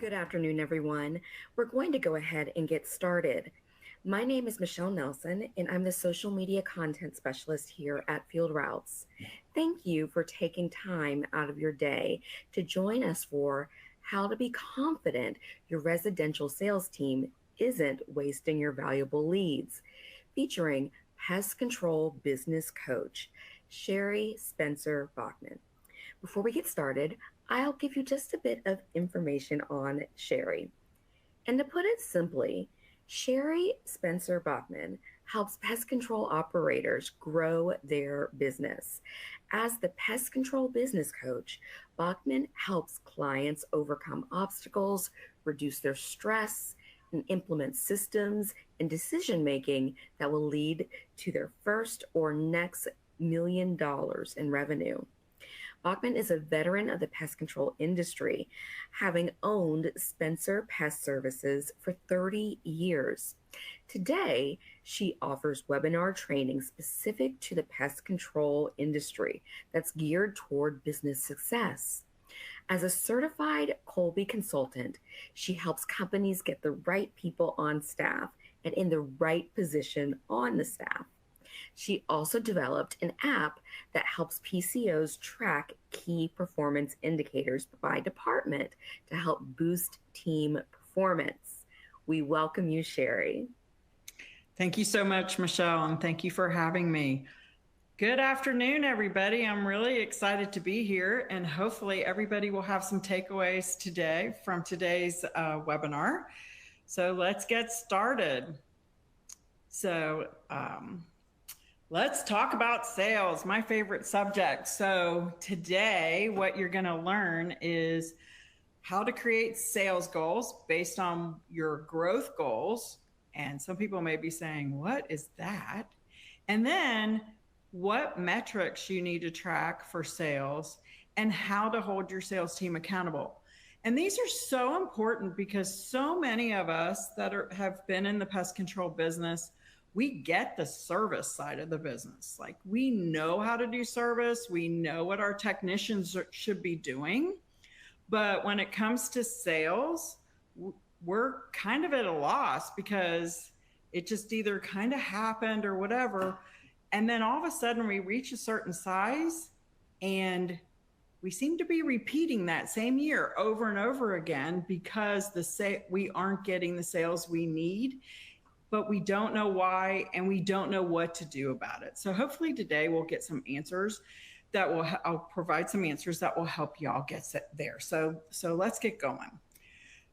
Good afternoon, everyone. We're going to go ahead and get started. My name is Michelle Nelson, and I'm the social media content specialist here at FieldRoutes. Thank you for taking time out of your day to join us for How to Be Confident Your Residential Sales Team Isn't Wasting Your Valuable Leads, featuring Pest Control Business Coach, Sheri Spencer Bachman. Before we get started, I'll give you just a bit of information on Sheri. And to put it simply, Sheri Spencer Bachman helps pest control operators grow their business. As the pest control business coach, Bachman helps clients overcome obstacles, reduce their stress, and implement systems and decision making that will lead to their first or next $1 million in revenue. Bachman is a veteran of the pest control industry, having owned Spencer Pest Services for 30 years. Today, she offers webinar training specific to the pest control industry that's geared toward business success. As a certified Colby consultant, she helps companies get the right people on staff and in the right position on the staff. She also developed an app that helps PCOs track key performance indicators by department to help boost team performance. We welcome you, Sheri. Thank you so much, Michelle, and thank you for having me. Good afternoon, everybody. I'm really excited to be here, and hopefully everybody will have some takeaways today from today's webinar. So let's get started. Let's talk about sales, my favorite subject. So today, what you're going to learn is how to create sales goals based on your growth goals. And some people may be saying, what is that? And then what metrics you need to track for sales and how to hold your sales team accountable. And these are so important because so many of us that have been in the pest control business, we get the service side of the business. Like, we know how to do service. We know what our technicians should be doing. But when it comes to sales, we're kind of at a loss because it just either kind of happened or whatever. And then all of a sudden we reach a certain size and we seem to be repeating that same year over and over again because we aren't getting the sales we need, but we don't know why, and we don't know what to do about it. So hopefully today we'll get some answers I'll provide some answers that will help y'all get there. So let's get going.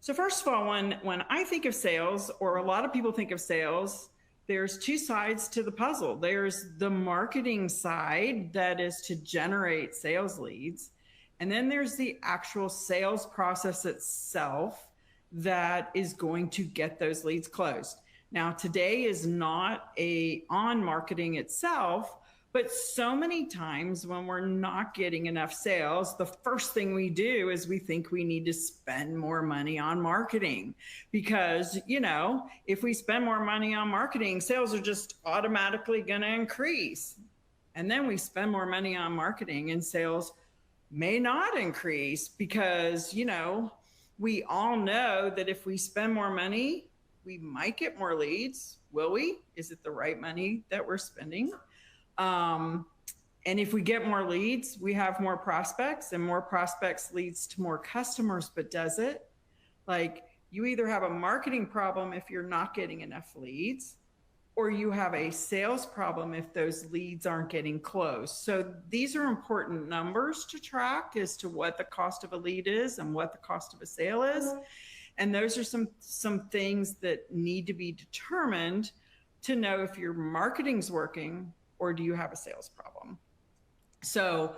So first of all, when I think of sales, or a lot of people think of sales, there's two sides to the puzzle. There's the marketing side that is to generate sales leads. And then there's the actual sales process itself that is going to get those leads closed. Now, today is not on marketing itself, but so many times when we're not getting enough sales, the first thing we do is we think we need to spend more money on marketing because, if we spend more money on marketing, sales are just automatically going to increase. And then we spend more money on marketing and sales may not increase because, we all know that if we spend more money, we might get more leads. Will we? Is it the right money that we're spending? And if we get more leads, we have more prospects, and more prospects leads to more customers. But does it? Like, you either have a marketing problem if you're not getting enough leads, or you have a sales problem if those leads aren't getting closed. So these are important numbers to track as to what the cost of a lead is and what the cost of a sale is. And those are some things that need to be determined to know if your marketing's working or do you have a sales problem. So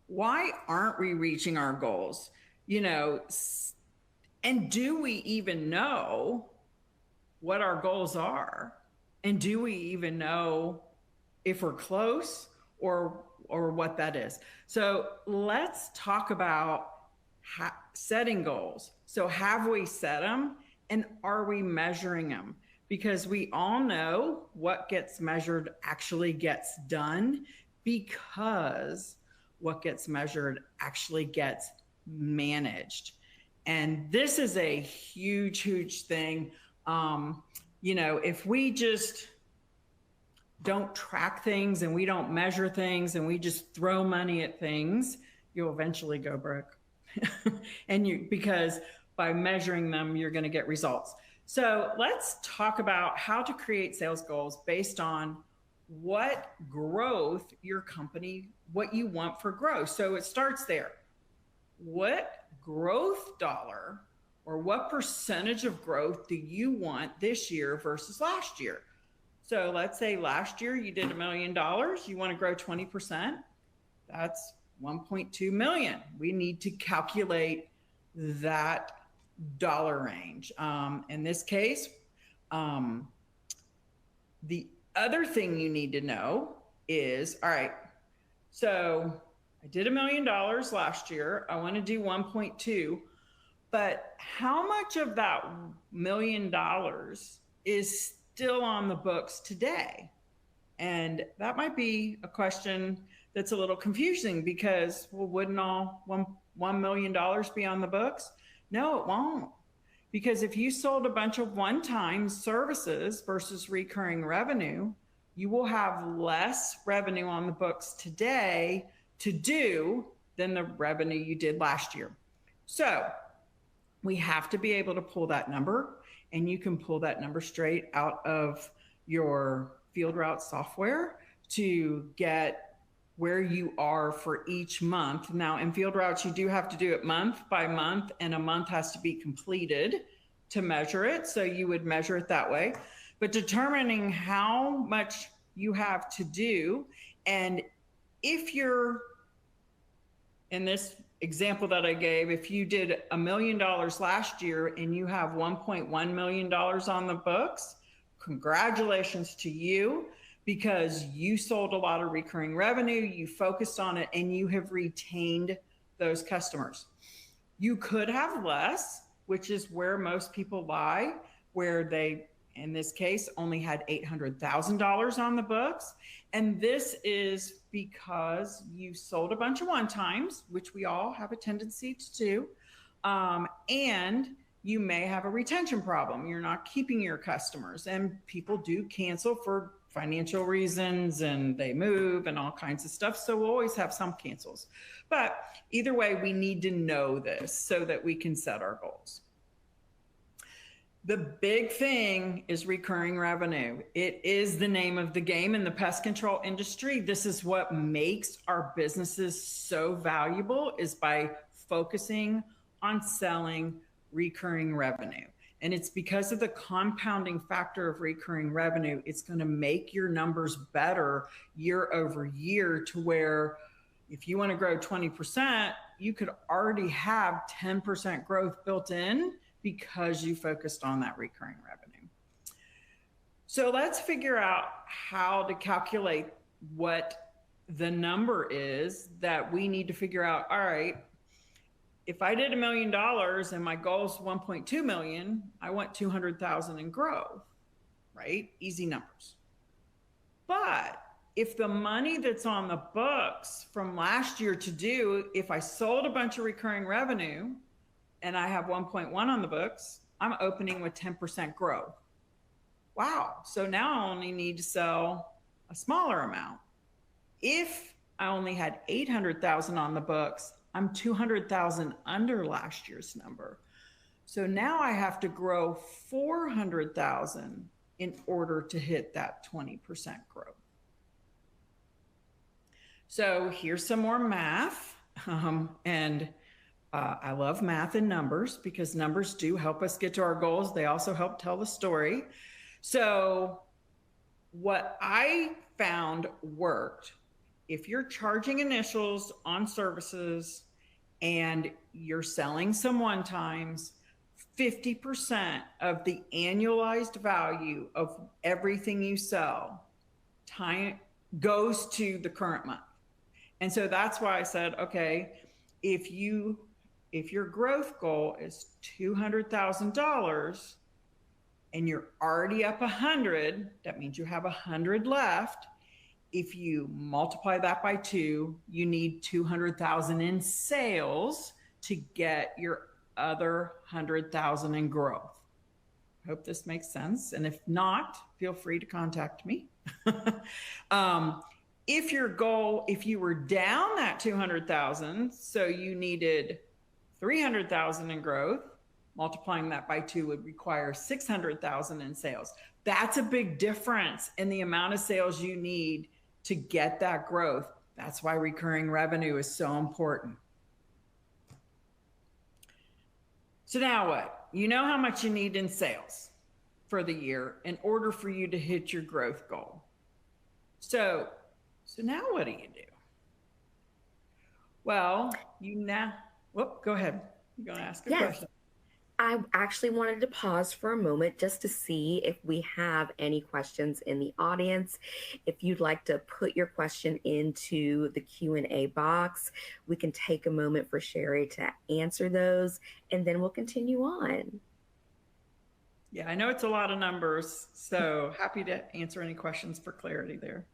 why aren't we reaching our goals? And do we even know what our goals are? And do we even know if we're close or what that is? So let's talk about setting goals. So have we set them, and are we measuring them? Because we all know what gets measured actually gets done, because what gets measured actually gets managed. And this is a huge, huge thing. If we just don't track things and we don't measure things and we just throw money at things, you'll eventually go broke. Because by measuring them, you're going to get results. So let's talk about how to create sales goals based on what growth your company, what you want for growth. So it starts there. What growth dollar or what percentage of growth do you want this year versus last year? So let's say last year you did $1 million, you want to grow 20%. That's 1.2 million. We need to calculate that dollar range. In this case, the other thing you need to know is, all right, so I did $1 million last year. I want to do 1.2, but how much of that $1 million is still on the books today? And that might be a question that's a little confusing because, well, wouldn't all $1 million be on the books? No, it won't. Because if you sold a bunch of one-time services versus recurring revenue, you will have less revenue on the books today to do than the revenue you did last year. So we have to be able to pull that number, and you can pull that number straight out of your FieldRoutes software to get where you are for each month. Now in FieldRoutes, you do have to do it month by month, and a month has to be completed to measure it. So you would measure it that way. But determining how much you have to do, and if you're, in this example that I gave, if you did $1 million last year and you have $1.1 million on the books, congratulations to you, because you sold a lot of recurring revenue, you focused on it, and you have retained those customers. You could have less, which is where most people lie, where they, in this case, only had $800,000 on the books. And this is because you sold a bunch of one-times, which we all have a tendency to do, and you may have a retention problem. You're not keeping your customers, and people do cancel for financial reasons, and they move and all kinds of stuff. So we'll always have some cancels. But either way, we need to know this so that we can set our goals. The big thing is recurring revenue. It is the name of the game in the pest control industry. This is what makes our businesses so valuable, is by focusing on selling recurring revenue. And it's because of the compounding factor of recurring revenue. It's going to make your numbers better year over year, to where if you want to grow 20%, you could already have 10% growth built in because you focused on that recurring revenue. So let's figure out how to calculate what the number is that we need to figure out. All right, if I did $1 million and my goal is 1.2 million, I want 200,000 in growth, right? Easy numbers. But if the money that's on the books from last year to do, if I sold a bunch of recurring revenue and I have 1.1 on the books, I'm opening with 10% growth. Wow. So now I only need to sell a smaller amount. If I only had 800,000 on the books, I'm 200,000 under last year's number. So now I have to grow 400,000 in order to hit that 20% growth. So here's some more math. I love math and numbers, because numbers do help us get to our goals. They also help tell the story. So what I found worked, if you're charging initials on services and you're selling some one-times, 50% of the annualized value of everything you sell goes to the current month. And so that's why I said, okay, if your growth goal is $200,000 and you're already up 100, that means you have 100 left. If you multiply that by 2, you need 200,000 in sales to get your other 100,000 in growth. Hope this makes sense. And if not, feel free to contact me. If your goal, if you were down that 200,000, so you needed 300,000 in growth, multiplying that by 2 would require 600,000 in sales. That's a big difference in the amount of sales you need to get that growth. That's why recurring revenue is so important. So now what? You know how much you need in sales for the year in order for you to hit your growth goal. So now what do you do? Well, go ahead. You're going to ask a question. I actually wanted to pause for a moment just to see if we have any questions in the audience. If you'd like to put your question into the Q&A box, we can take a moment for Sheri to answer those, and then we'll continue on. Yeah, I know it's a lot of numbers, so happy to answer any questions for clarity there.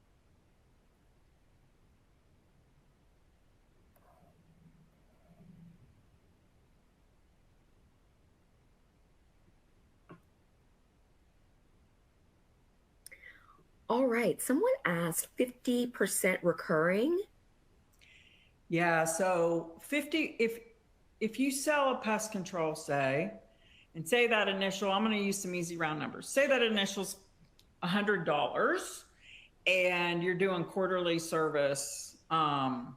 All right, someone asked 50% recurring. Yeah, so 50, if you sell a pest control, say that initial, I'm going to use some easy round numbers. Say that initial's $100 and you're doing quarterly service. Well,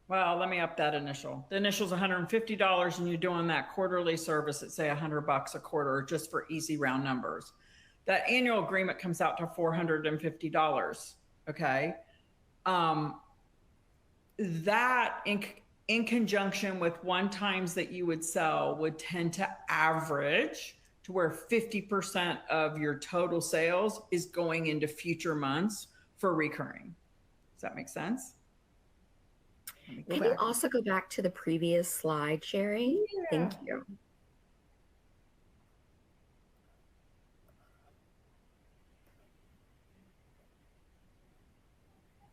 let me up that initial. The initial's $150 and you're doing that quarterly service at say $100 a quarter, just for easy round numbers. That annual agreement comes out to $450. Okay. That in conjunction with one times that you would sell would tend to average to where 50% of your total sales is going into future months for recurring. Does that make sense? Can you also go back to the previous slide, Sheri? Yeah. Thank you.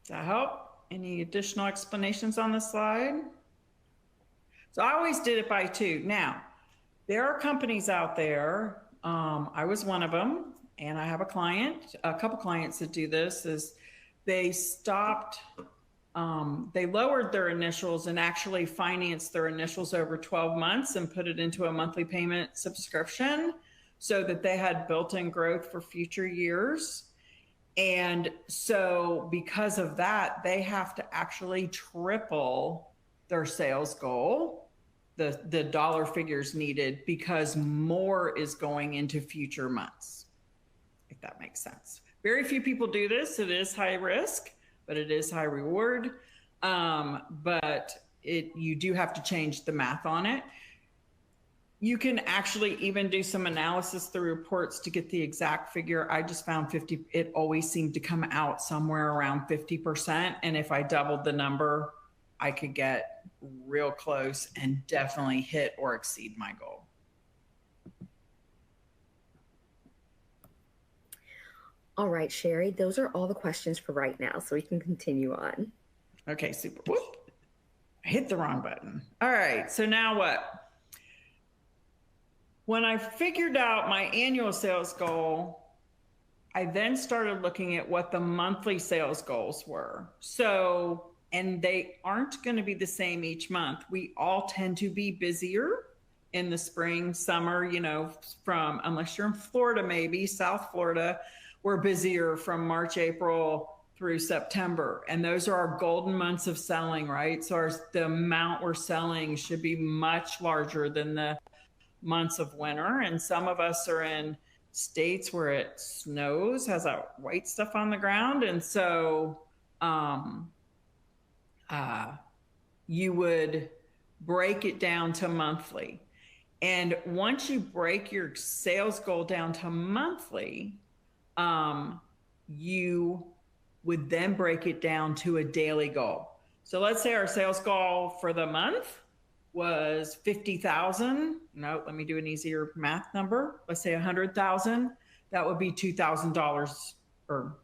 Does that help? Any additional explanations on the slide? So I always did it by 2. Now, there are companies out there, I was one of them, and I have a couple clients that do this, is they stopped, they lowered their initials and actually financed their initials over 12 months and put it into a monthly payment subscription so that they had built-in growth for future years. And so because of that, they have to actually triple their sales goal, the dollar figures needed, because more is going into future months, if that makes sense. Very few people do this. It is high risk, but it is high reward. But you do have to change the math on it. You can actually even do some analysis through reports to get the exact figure. I just found 50, it always seemed to come out somewhere around 50%. And if I doubled the number, I could get real close and definitely hit or exceed my goal. All right, Sheri, those are all the questions for right now, so we can continue on. Okay, super. Whoop. I hit the wrong button. All right, so now what? When I figured out my annual sales goal, I then started looking at what the monthly sales goals were. So, and they aren't going to be the same each month. We all tend to be busier in the spring, summer, you know, unless you're in Florida, maybe South Florida, we're busier from March, April through September. And those are our golden months of selling, right? So the amount we're selling should be much larger than the months of winter. And some of us are in states where it snows, has that white stuff on the ground. And so you would break it down to monthly. And once you break your sales goal down to monthly, you would then break it down to a daily goal. So let's say our sales goal for the month was 50,000. No, let me do an easier math number. Let's say 100,000. That would be $2,000, or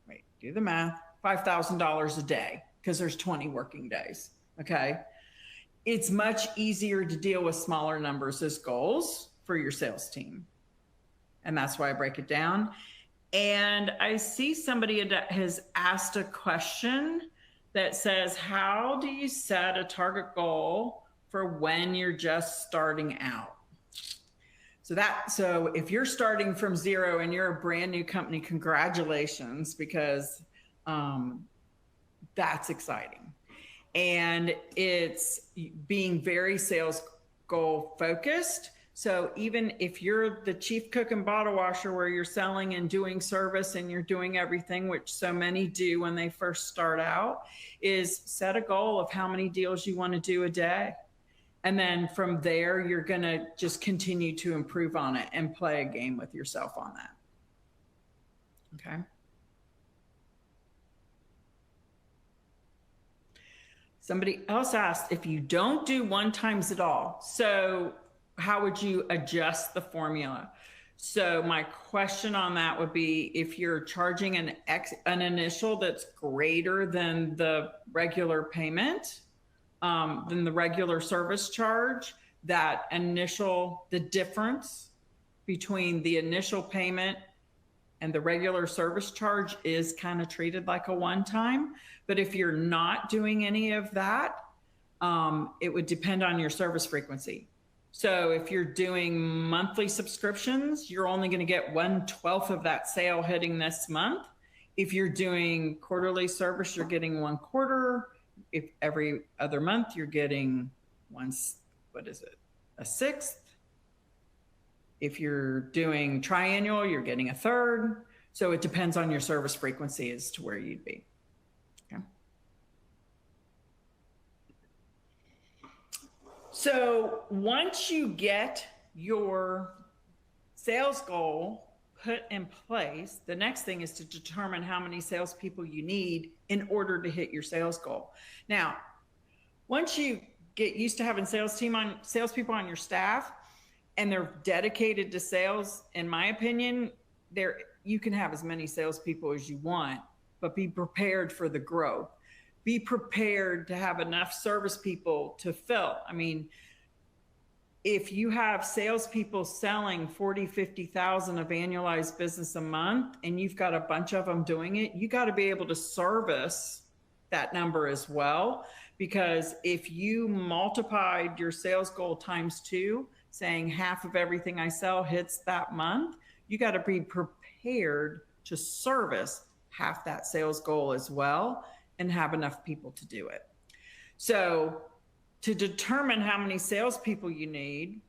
wait, do the math, $5,000 a day, because there's 20 working days. Okay. it's much easier to deal with smaller numbers as goals for your sales team. And that's why I break it down. And I see somebody that has asked a question that says, how do you set a target goal for when you're just starting out? So if you're starting from zero and you're a brand new company, congratulations, because that's exciting. And it's being very sales goal focused. So even if you're the chief cook and bottle washer where you're selling and doing service and you're doing everything, which so many do when they first start out, is set a goal of how many deals you want to do a day. And then from there, you're going to just continue to improve on it and play a game with yourself on that. Okay. Somebody else asked if you don't do one times at all. So how would you adjust the formula? So my question on that would be, if you're charging an initial that's greater than the regular payment, than the regular service charge, that initial, the difference between the initial payment and the regular service charge is kind of treated like a one-time. But if you're not doing any of that, it would depend on your service frequency. So if you're doing monthly subscriptions, you're only going to get 1/12 of that sale hitting this month. If you're doing quarterly service, you're getting 1/4. If every other month, you're getting a sixth. If you're doing triannual, you're getting a third. So it depends on your service frequency as to where you'd be. Okay. So once you get your sales goal put in place, the next thing is to determine how many salespeople you need in order to hit your sales goal. Now, once you get used to having salespeople on your staff and they're dedicated to sales, in my opinion, you can have as many salespeople as you want, but be prepared for the growth. Be prepared to have enough service people to fill. I mean, if you have salespeople selling 40, 50,000 of annualized business a month, and you've got a bunch of them doing it, you got to be able to service that number as well. Because if you multiplied your sales goal ×2, saying half of everything I sell hits that month, you got to be prepared to service half that sales goal as well and have enough people to do it. So to determine how many salespeople you need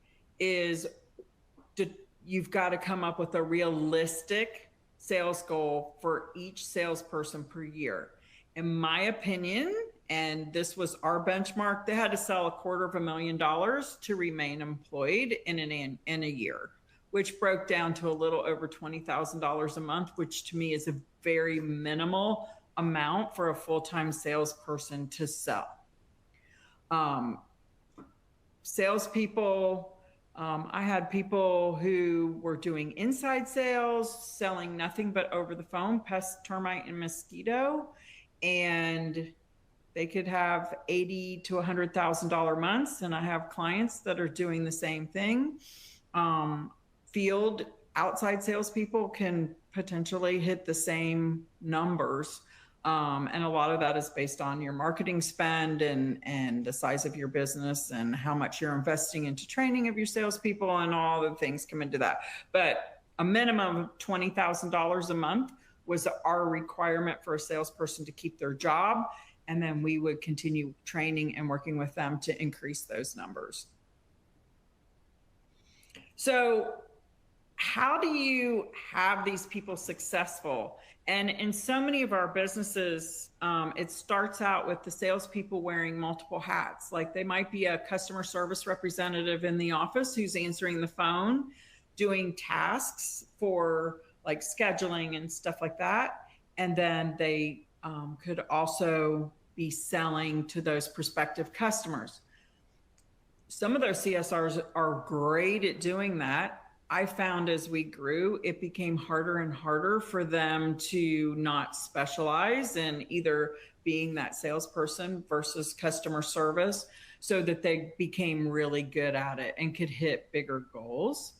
you've got to come up with a realistic sales goal for each salesperson per year. In my opinion, and this was our benchmark, they had to sell $250,000 to remain employed in a year, which broke down to a little over $20,000 a month, which to me is a very minimal amount for a full-time salesperson to sell. Salespeople, I had people who were doing inside sales, selling nothing but over the phone, pest, termite, and mosquito, and they could have $80,000 to $100,000 months. And I have clients that are doing the same thing. Field outside salespeople can potentially hit the same numbers. And a lot of that is based on your marketing spend and the size of your business and how much you're investing into training of your salespeople, and all the things come into that. But a minimum of $20,000 a month was our requirement for a salesperson to keep their job. And then we would continue training and working with them to increase those numbers. So how do you have these people successful? And in so many of our businesses, it starts out with the salespeople wearing multiple hats. Like they might be a customer service representative in the office who's answering the phone, doing tasks for like scheduling and stuff like that. And then they could also be selling to those prospective customers. Some of those CSRs are great at doing that. I found as we grew, it became harder and harder for them to not specialize in either being that salesperson versus customer service, so that they became really good at it and could hit bigger goals.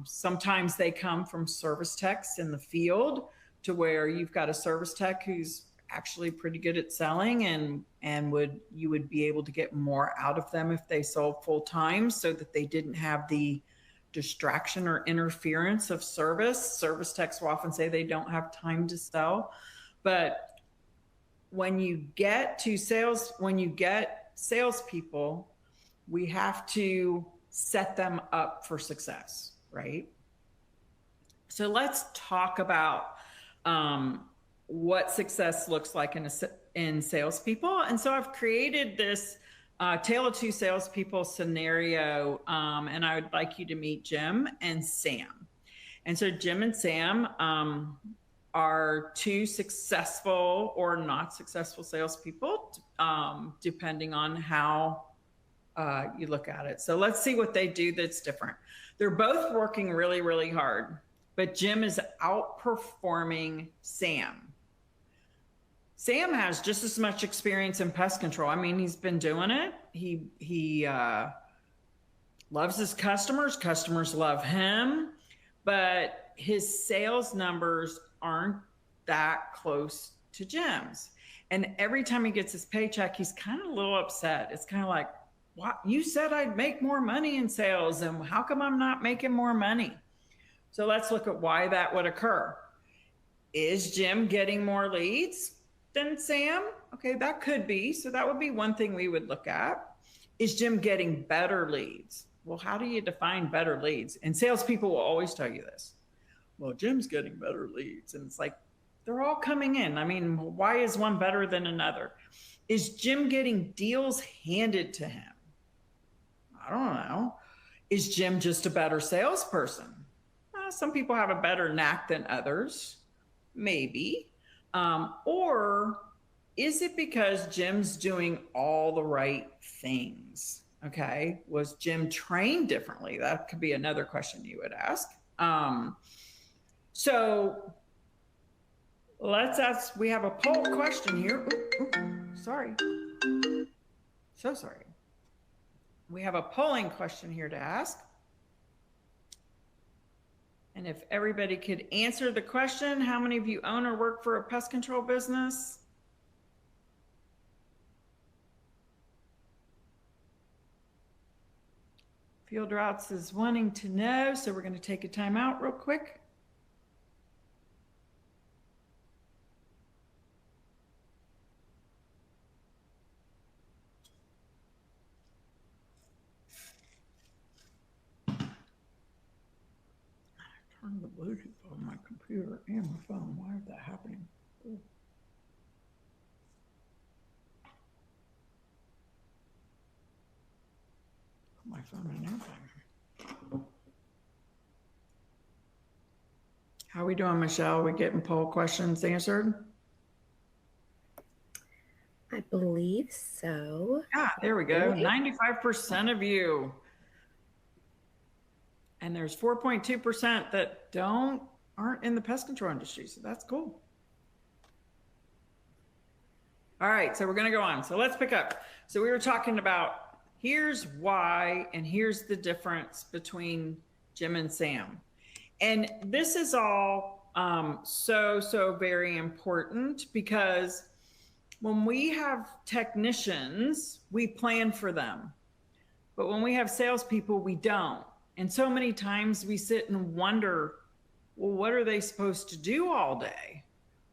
Sometimes they come from service techs in the field, to where you've got a service tech who's actually pretty good at selling, and you would be able to get more out of them if they sold full time, so that they didn't have the distraction or interference of service. Service techs will often say they don't have time to sell. But when you get salespeople, we have to set them up for success, right? So let's talk about what success looks like in salespeople. And so I've created this Tale of Two Salespeople scenario, and I would like you to meet Jim and Sam. And so Jim and Sam are two successful or not successful salespeople, depending on how you look at it. So let's see what they do that's different. They're both working really, really hard, but Jim is outperforming Sam. Sam has just as much experience in pest control. I mean, he's been doing it. He loves his customers. Customers love him, but his sales numbers aren't that close to Jim's. And every time he gets his paycheck, he's kind of a little upset. It's kind of like, what? You said I'd make more money in sales, and how come I'm not making more money? So let's look at why that would occur. Is Jim getting more leads than Sam? Okay, that could be. So that would be one thing we would look at. Is Jim getting better leads? Well, how do you define better leads? And salespeople will always tell you this. Well, Jim's getting better leads. And it's like, they're all coming in. I mean, why is one better than another? Is Jim getting deals handed to him? I don't know. Is Jim just a better salesperson? Some people have a better knack than others, maybe. Or is it because Jim's doing all the right things? Okay. Was Jim trained differently? That could be another question you would ask. So let's ask, we have a poll question here. Sorry. So sorry. We have a polling question here to ask. And if everybody could answer the question, how many of you own or work for a pest control business? FieldRoutes is wanting to know, so we're going to take a time out real quick. Turn the Bluetooth on my computer and my phone. Why is that happening? Ooh. Put my phone in airplane. How are we doing, Michelle? Are we getting poll questions answered? I believe so. Ah, there we go. 95% of you. And there's 4.2% that aren't in the pest control industry. So that's cool. All right, so we're going to go on. So let's pick up. So we were talking about here's why and here's the difference between Jim and Sam. And this is all so very important, because when we have technicians, we plan for them. But when we have salespeople, we don't. And so many times we sit and wonder, well, what are they supposed to do all day?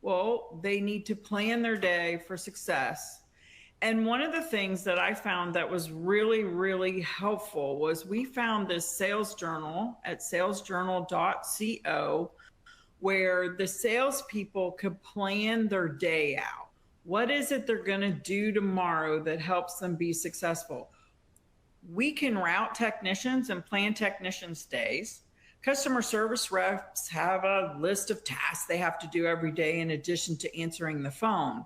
Well, they need to plan their day for success. And one of the things that I found that was really, really helpful was we found this sales journal at salesjournal.co, where the salespeople could plan their day out. What is it they're going to do tomorrow that helps them be successful? We can route technicians and plan technicians' days. Customer service reps have a list of tasks they have to do every day in addition to answering the phone.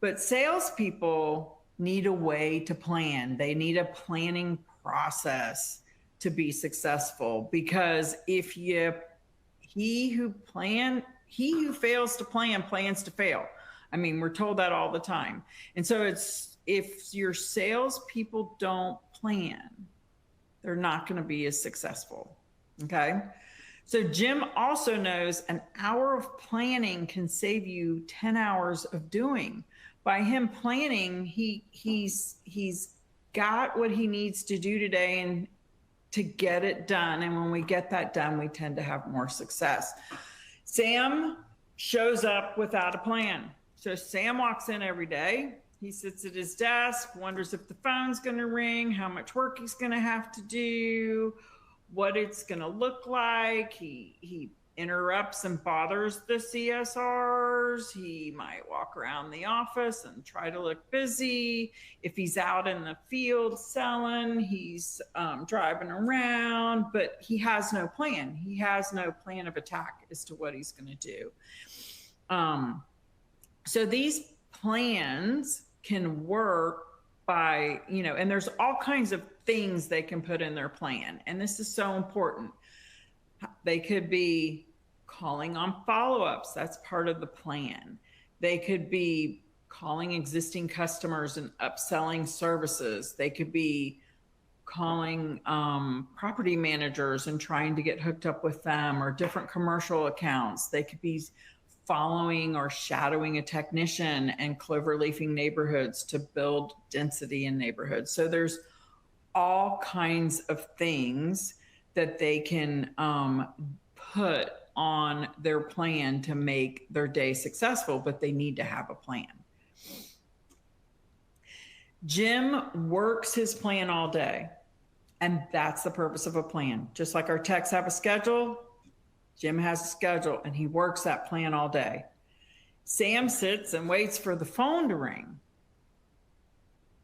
But salespeople need a way to plan. They need a planning process to be successful, because he who fails to plan plans to fail. I mean, we're told that all the time. And so if your salespeople don't plan, they're not going to be as successful. Okay. So Jim also knows an hour of planning can save you 10 hours of doing. By him planning, he's got what he needs to do today and to get it done. And when we get that done, we tend to have more success. Sam shows up without a plan. So Sam walks in every day. He sits at his desk, wonders if the phone's going to ring, how much work he's going to have to do, what it's going to look like. He interrupts and bothers the CSRs. He might walk around the office and try to look busy. If he's out in the field selling, he's driving around, but he has no plan. He has no plan of attack as to what he's going to do. So these plans can work by, and there's all kinds of things they can put in their plan. And this is so important. They could be calling on follow-ups. That's part of the plan. They could be calling existing customers and upselling services. They could be calling property managers and trying to get hooked up with them, or different commercial accounts. They could be following or shadowing a technician and cloverleafing neighborhoods to build density in neighborhoods. So there's all kinds of things that they can put on their plan to make their day successful, but they need to have a plan. Jim works his plan all day, and that's the purpose of a plan. Just like our techs have a schedule, Jim has a schedule, and he works that plan all day. Sam sits and waits for the phone to ring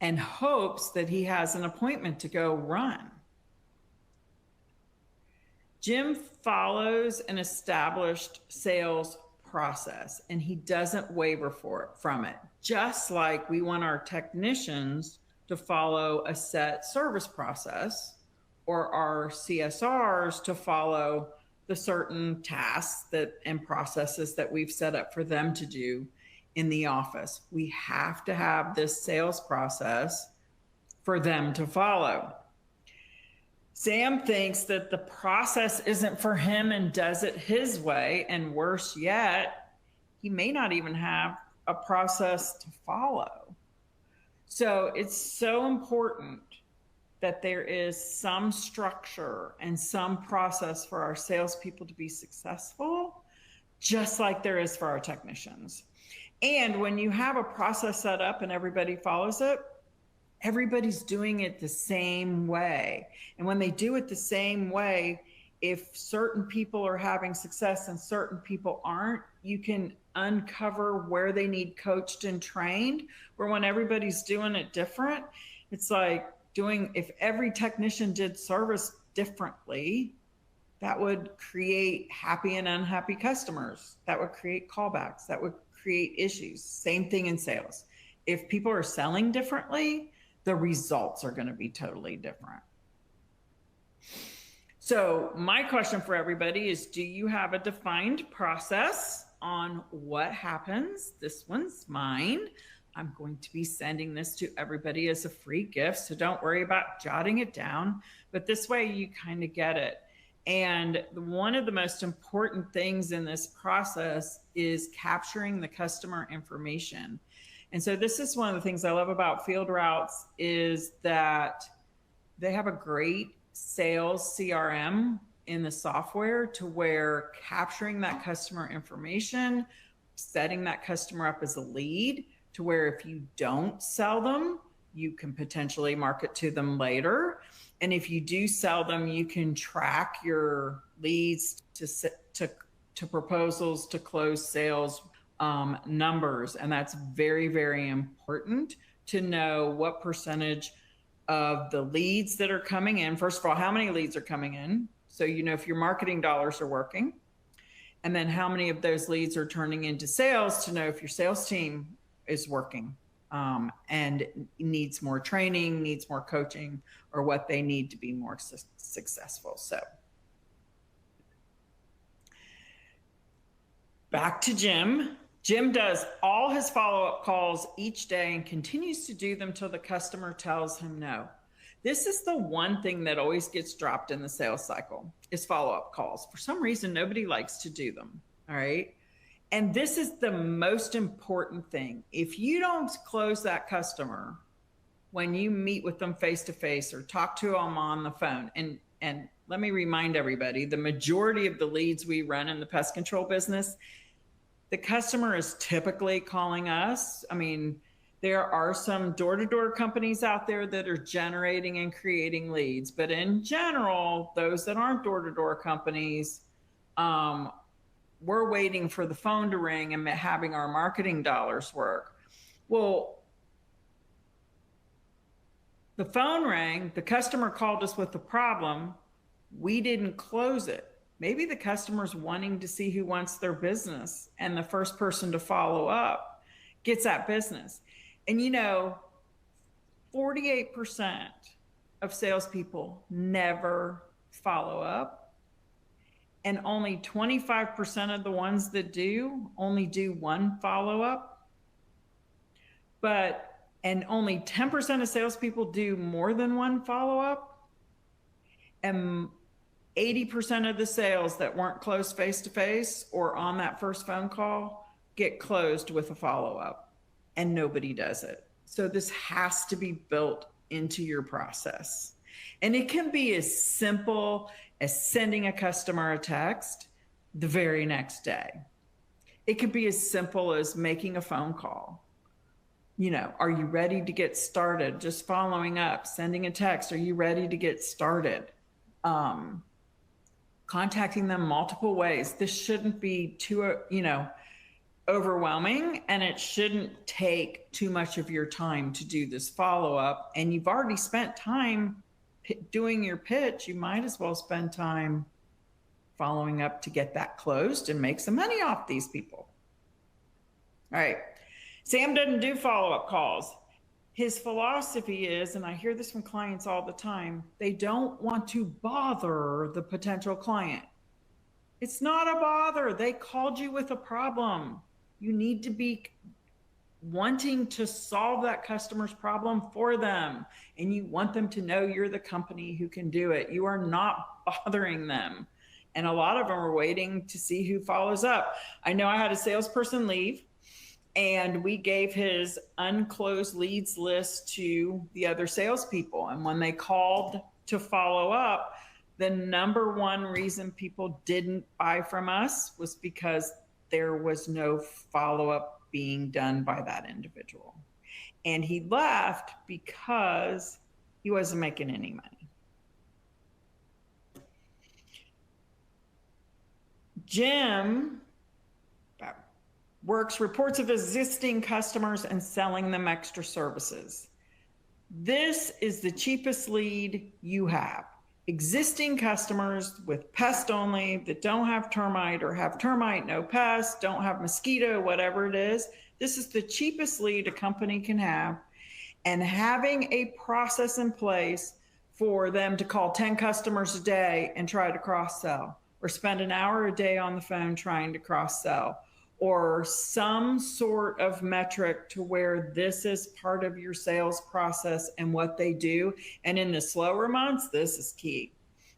and hopes that he has an appointment to go run. Jim follows an established sales process, and he doesn't waver from it. Just like we want our technicians to follow a set service process, or our CSRs to follow the certain tasks and processes that we've set up for them to do in the office. We have to have this sales process for them to follow. Sam thinks that the process isn't for him and does it his way, and worse yet, he may not even have a process to follow. So it's so important that there is some structure and some process for our salespeople to be successful, just like there is for our technicians. And when you have a process set up and everybody follows it, everybody's doing it the same way. And when they do it the same way, if certain people are having success and certain people aren't, you can uncover where they need coached and trained. Where when everybody's doing it different, it's like if every technician did service differently, that would create happy and unhappy customers. That would create callbacks. That would create issues. Same thing in sales. If people are selling differently, the results are going to be totally different. So my question for everybody is, do you have a defined process on what happens? This one's mine. I'm going to be sending this to everybody as a free gift, so don't worry about jotting it down, but this way you kind of get it. And one of the most important things in this process is capturing the customer information. And so this is one of the things I love about FieldRoutes, is that they have a great sales CRM in the software, to where capturing that customer information, setting that customer up as a lead, to where if you don't sell them, you can potentially market to them later. And if you do sell them, you can track your leads to proposals, to close sales numbers. And that's very, very important to know what percentage of the leads that are coming in. First of all, how many leads are coming in? So you know if your marketing dollars are working. And then how many of those leads are turning into sales, to know if your sales team is working. and needs more training, needs more coaching, or what they need to be more successful. So back to Jim. Jim does all his follow-up calls each day and continues to do them till the customer tells him no. This is the one thing that always gets dropped in the sales cycle is follow-up calls. For some reason, nobody likes to do them, all right? And this is the most important thing. If you don't close that customer when you meet with them face-to-face or talk to them on the phone, and let me remind everybody, the majority of the leads we run in the pest control business, the customer is typically calling us. I mean, there are some door-to-door companies out there that are generating and creating leads, but in general, those that aren't door-to-door companies, we're waiting for the phone to ring and having our marketing dollars work. Well, the phone rang, the customer called us with a problem, we didn't close it. Maybe the customer's wanting to see who wants their business, and the first person to follow up gets that business. And 48% of salespeople never follow up, and only 25% of the ones that do only do one follow-up. And only 10% of salespeople do more than one follow-up. And 80% of the sales that weren't closed face-to-face or on that first phone call get closed with a follow-up, and nobody does it. So this has to be built into your process. And it can be as simple as sending a customer a text the very next day. It could be as simple as making a phone call. Are you ready to get started? Just following up, sending a text. Are you ready to get started? Contacting them multiple ways. This shouldn't be too, overwhelming, and it shouldn't take too much of your time to do this follow-up. And you've already spent time doing your pitch. You might as well spend time following up to get that closed and make some money off these people. All right. Sam doesn't do follow-up calls. His philosophy is, and I hear this from clients all the time, they don't want to bother the potential client. It's not a bother. They called you with a problem. You need to be wanting to solve that customer's problem for them. And you want them to know you're the company who can do it. You are not bothering them. And a lot of them are waiting to see who follows up. I know I had a salesperson leave, and we gave his unclosed leads list to the other salespeople. And when they called to follow up, the number one reason people didn't buy from us was because there was no follow-up being done by that individual. And he left because he wasn't making any money. Jim works reports of existing customers and selling them extra services. This is the cheapest lead you have. Existing customers with pest only that don't have termite, or have termite, no pest, don't have mosquito, whatever it is. This is the cheapest lead a company can have. And having a process in place for them to call 10 customers a day and try to cross-sell, or spend an hour a day on the phone trying to cross-sell, or some sort of metric to where this is part of your sales process and what they do. And in the slower months, this is key.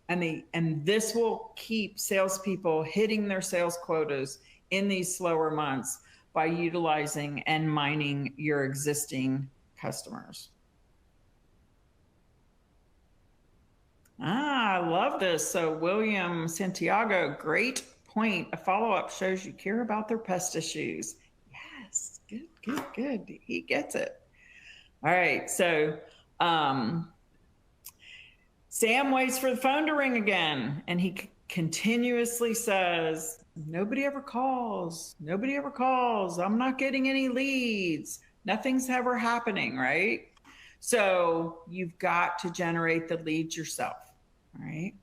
And this will keep salespeople hitting their sales quotas in these slower months by utilizing and mining your existing customers. I love this. So William Santiago, great point. A follow-up shows you care about their pest issues. Yes, good. He gets it. All right, so Sam waits for the phone to ring again, and he continuously says, nobody ever calls. I'm not getting any leads. Nothing's ever happening, right? So you've got to generate the leads yourself, all right?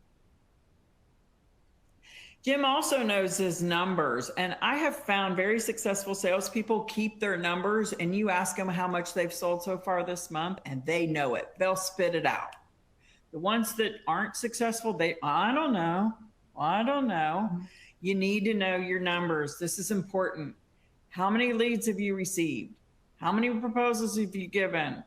Jim also knows his numbers, and I have found very successful salespeople keep their numbers, and you ask them how much they've sold so far this month, and they know it. They'll spit it out. The ones that aren't successful, I don't know. I don't know. You need to know your numbers. This is important. How many leads have you received? How many proposals have you given?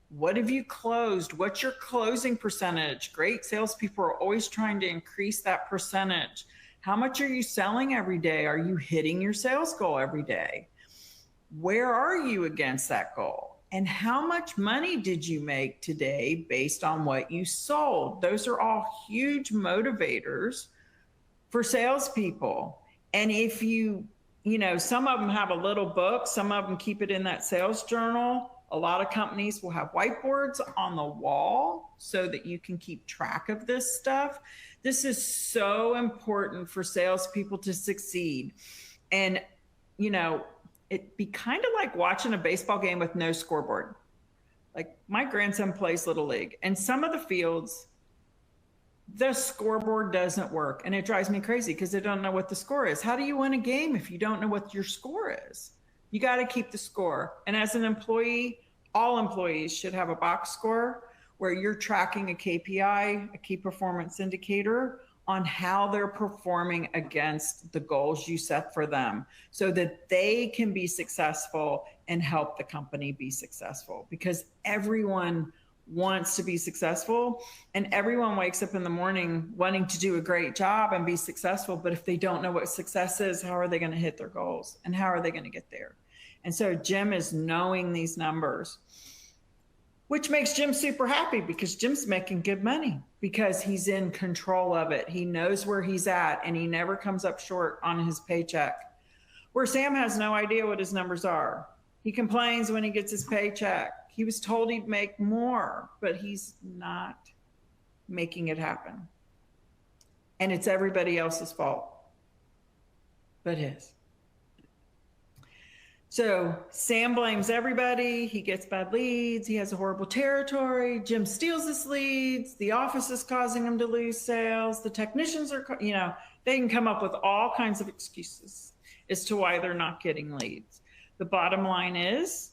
What have you closed? What's your closing percentage? Great salespeople are always trying to increase that percentage. How much are you selling every day? Are you hitting your sales goal every day? Where are you against that goal? And how much money did you make today based on what you sold? Those are all huge motivators for salespeople. And if you know, some of them have a little book, some of them keep it in that sales journal. A lot of companies will have whiteboards on the wall so that you can keep track of this stuff. This is so important for salespeople to succeed. And, you know, it'd be kind of like watching a baseball game with no scoreboard. Like my grandson plays Little League, and some of the fields, the scoreboard doesn't work. And it drives me crazy because they don't know what the score is. How do you win a game if you don't know what your score is? You got to keep the score. And as an employee, all employees should have a box score where you're tracking a KPI, a key performance indicator, on how they're performing against the goals you set for them so that they can be successful and help the company be successful, because everyone wants to be successful and everyone wakes up in the morning wanting to do a great job and be successful. But if they don't know what success is, how are they going to hit their goals and how are they going to get there? And so Jim is knowing these numbers, which makes Jim super happy because Jim's making good money because he's in control of it. He knows where he's at and he never comes up short on his paycheck. Where Sam has no idea what his numbers are. He complains when he gets his paycheck. He was told he'd make more, but he's not making it happen. And it's everybody else's fault but his. So Sam blames everybody. He gets bad leads. He has a horrible territory. Jim steals his leads. The office is causing him to lose sales. The technicians are, you know, they can come up with all kinds of excuses as to why they're not getting leads. The bottom line is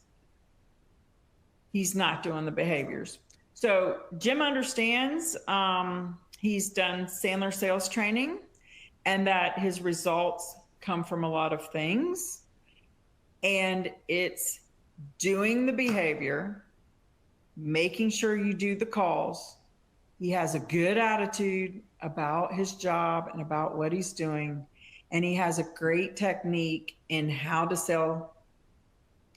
he's not doing the behaviors. So Jim understands, he's done Sandler sales training and that his results come from a lot of things. And it's doing the behavior, making sure you do the calls. He has a good attitude about his job and about what he's doing. And he has a great technique in how to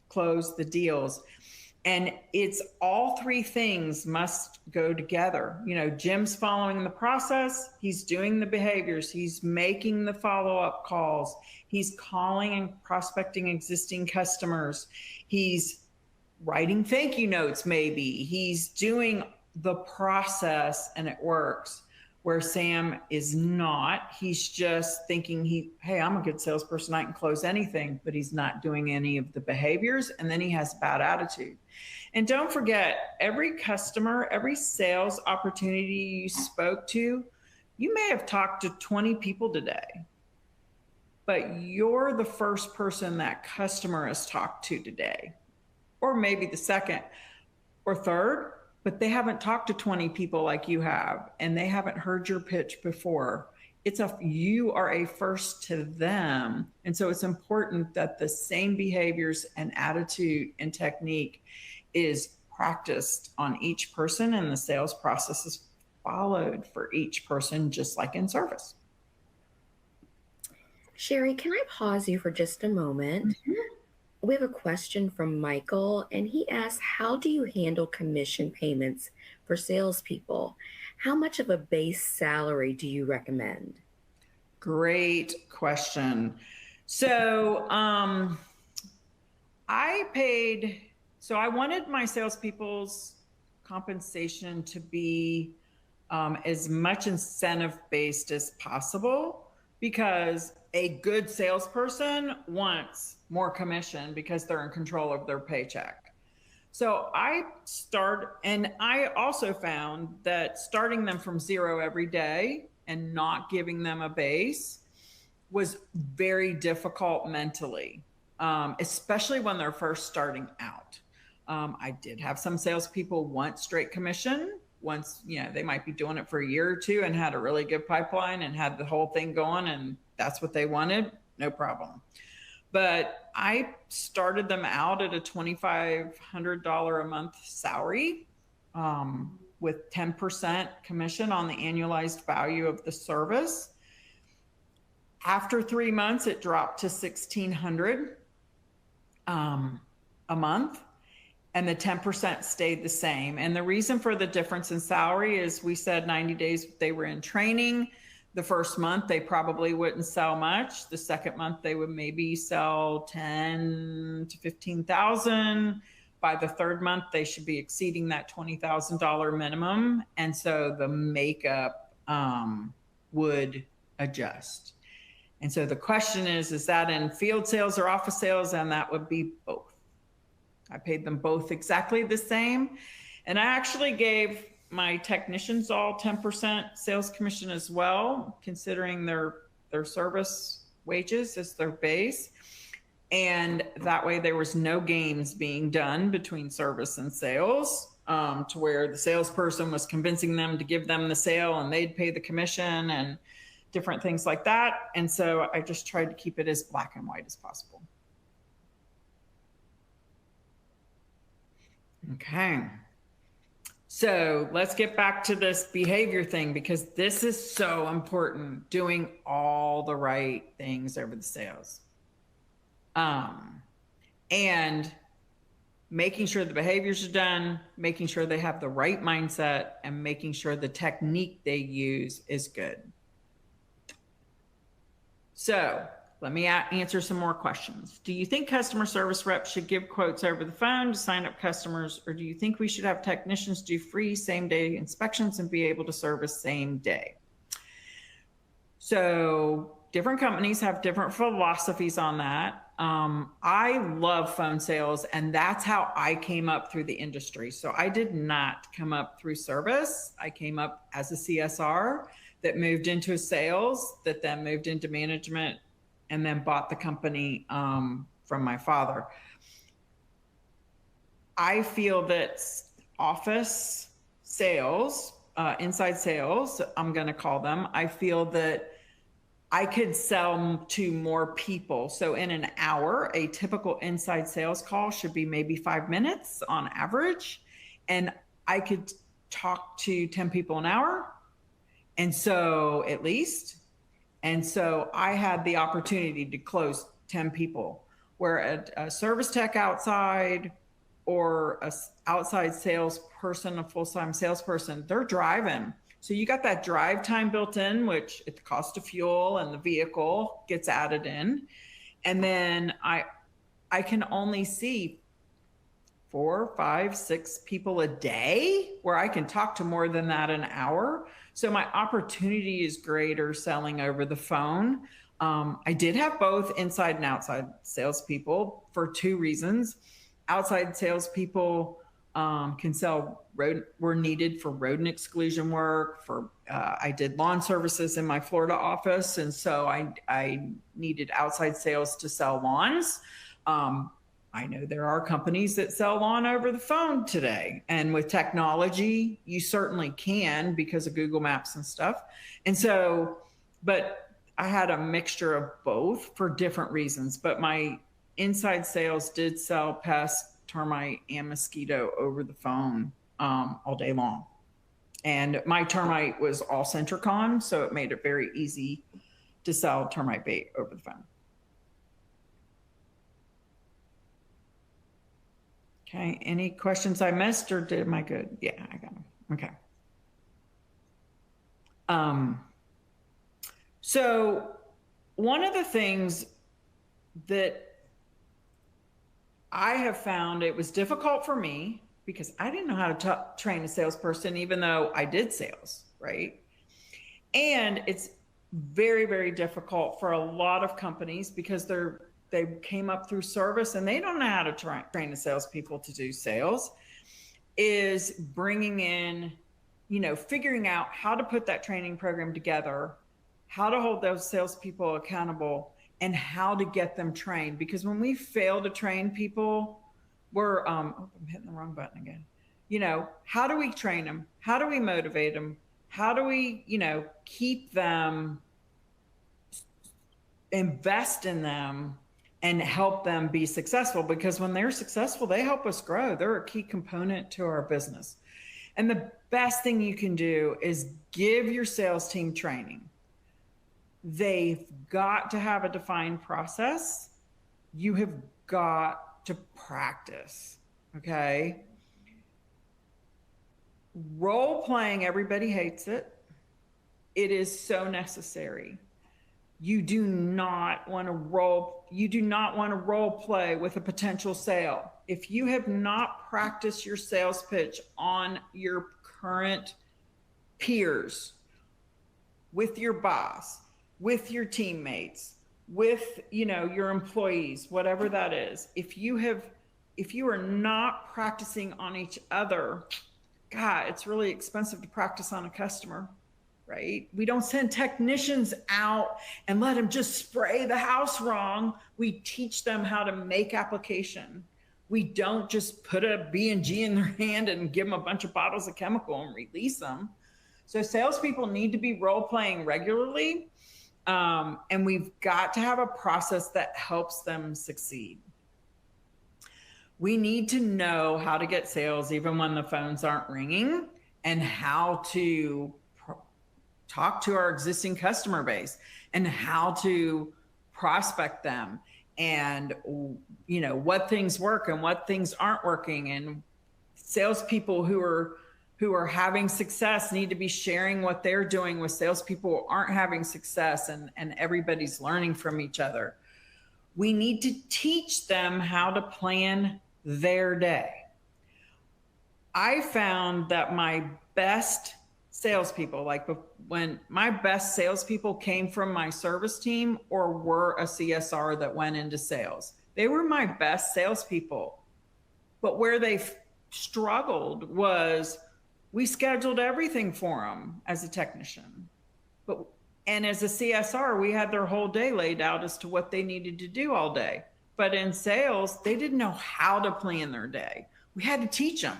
close the deals. And it's all three things must go together. You know, Jim's following the process. He's doing the behaviors. He's making the follow-up calls. He's calling and prospecting existing customers. He's writing thank you notes, maybe. He's doing the process and it works. Where Sam is not, he's just thinking hey, I'm a good salesperson, I can close anything, but he's not doing any of the behaviors, and then he has bad attitude. And don't forget, every customer, every sales opportunity you spoke to, you may have talked to 20 people today, but you're the first person that customer has talked to today, or maybe the second or third, but they haven't talked to 20 people like you have, and they haven't heard your pitch before. You are a first to them. And so it's important that the same behaviors and attitude and technique is practiced on each person, and the sales process is followed for each person, just like in service. Sheri, can I pause you for just a moment? Mm-hmm. We have a question from Michael, and he asks, how do you handle commission payments for salespeople? How much of a base salary do you recommend? Great question. So I wanted my salespeople's compensation to be as much incentive-based as possible, because a good salesperson wants more commission because they're in control of their paycheck. So I also found that starting them from zero every day and not giving them a base was very difficult mentally, especially when they're first starting out. I did have some salespeople want straight commission. Once, they might be doing it for a year or two and had a really good pipeline and had the whole thing going, and that's what they wanted, no problem. But I started them out at a $2,500 a month salary, with 10% commission on the annualized value of the service. After 3 months, it dropped to $1,600 a month, and the 10% stayed the same. And the reason for the difference in salary is we said 90 days they were in training. The first month, they probably wouldn't sell much. The second month, they would maybe sell 10 to 15,000. By the third month, they should be exceeding that $20,000 minimum. And so the makeup would adjust. And so the question is that in field sales or office sales? And that would be both. I paid them both exactly the same. And I actually gave my technicians all 10% sales commission as well, considering their service wages as their base. And that way there was no games being done between service and sales, to where the salesperson was convincing them to give them the sale and they'd pay the commission and different things like that. And so I just tried to keep it as black and white as possible. Okay. So let's get back to this behavior thing, because this is so important, doing all the right things over the sales. And making sure the behaviors are done, making sure they have the right mindset, and making sure the technique they use is good. So let me answer some more questions. Do you think customer service reps should give quotes over the phone to sign up customers, or do you think we should have technicians do free same-day inspections and be able to service same day? So different companies have different philosophies on that. I love phone sales, and that's how I came up through the industry. So I did not come up through service. I came up as a CSR that moved into sales, that then moved into management, and then bought the company from my father. I feel that office sales, inside sales, I'm going to call them, I feel that I could sell to more people. So in an hour, a typical inside sales call should be maybe 5 minutes on average. And I could talk to 10 people an hour. And so at least, and so I had the opportunity to close 10 people, where a service tech outside or a outside salesperson, a full-time salesperson, they're driving. So you got that drive time built in, which at the cost of fuel and the vehicle gets added in. And then I can only see 4, 5, 6 people a day, where I can talk to more than that an hour. So my opportunity is greater selling over the phone. I did have both inside and outside salespeople for 2 reasons. Outside salespeople can sell were needed for rodent exclusion work. I did lawn services in my Florida office, and so I needed outside sales to sell lawns. I know there are companies that sell lawn over the phone today, and with technology, you certainly can because of Google Maps and stuff. And so, but I had a mixture of both for different reasons. But my inside sales did sell pest, termite, and mosquito over the phone all day long. And my termite was all Centricon, so it made it very easy to sell termite bait over the phone. Okay, any questions I missed, or am I good? Yeah, I got them. Okay. So one of the things that I have found, it was difficult for me because I didn't know how to train a salesperson, even though I did sales, right? And it's very, very difficult for a lot of companies because they came up through service and they don't know how to train the salespeople to do sales, is bringing in, figuring out how to put that training program together how to hold those salespeople accountable, and how to get them trained. Because when we fail to train people, we're I'm hitting the wrong button again. How do we train them? How do we motivate them? How do we, keep them, invest in them, and help them be successful? Because when they're successful, they help us grow. They're a key component to our business. And the best thing you can do is give your sales team training. They've got to have a defined process. You have got to practice. Okay. Role playing, everybody hates it. It is so necessary. You do not want to role play with a potential sale. If you have not practiced your sales pitch on your current peers, with your boss, with your teammates, with, your employees, whatever that is, if you are not practicing on each other, God, it's really expensive to practice on a customer, right? We don't send technicians out and let them just spray the house wrong. We teach them how to make application. We don't just put a B&G in their hand and give them a bunch of bottles of chemical and release them. So salespeople need to be role playing regularly. And we've got to have a process that helps them succeed. We need to know how to get sales even when the phones aren't ringing, and how to talk to our existing customer base, and how to prospect them, and what things work and what things aren't working. And salespeople who are having success need to be sharing what they're doing with salespeople who aren't having success, and everybody's learning from each other. We need to teach them how to plan their day. I found that my best salespeople, when my best salespeople came from my service team or were a CSR that went into sales, they were my best salespeople. But where they struggled was we scheduled everything for them as a technician. And as a CSR, we had their whole day laid out as to what they needed to do all day. But in sales, they didn't know how to plan their day. We had to teach them.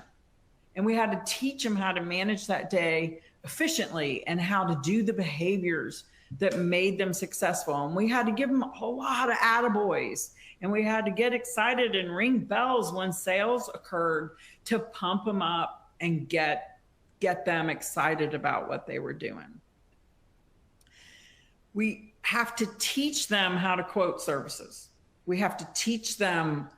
And we had to teach them how to manage that day efficiently and how to do the behaviors that made them successful. And we had to give them a lot of attaboys. And we had to get excited and ring bells when sales occurred to pump them up and get them excited about what they were doing. We have to teach them how to quote services. We have to teach them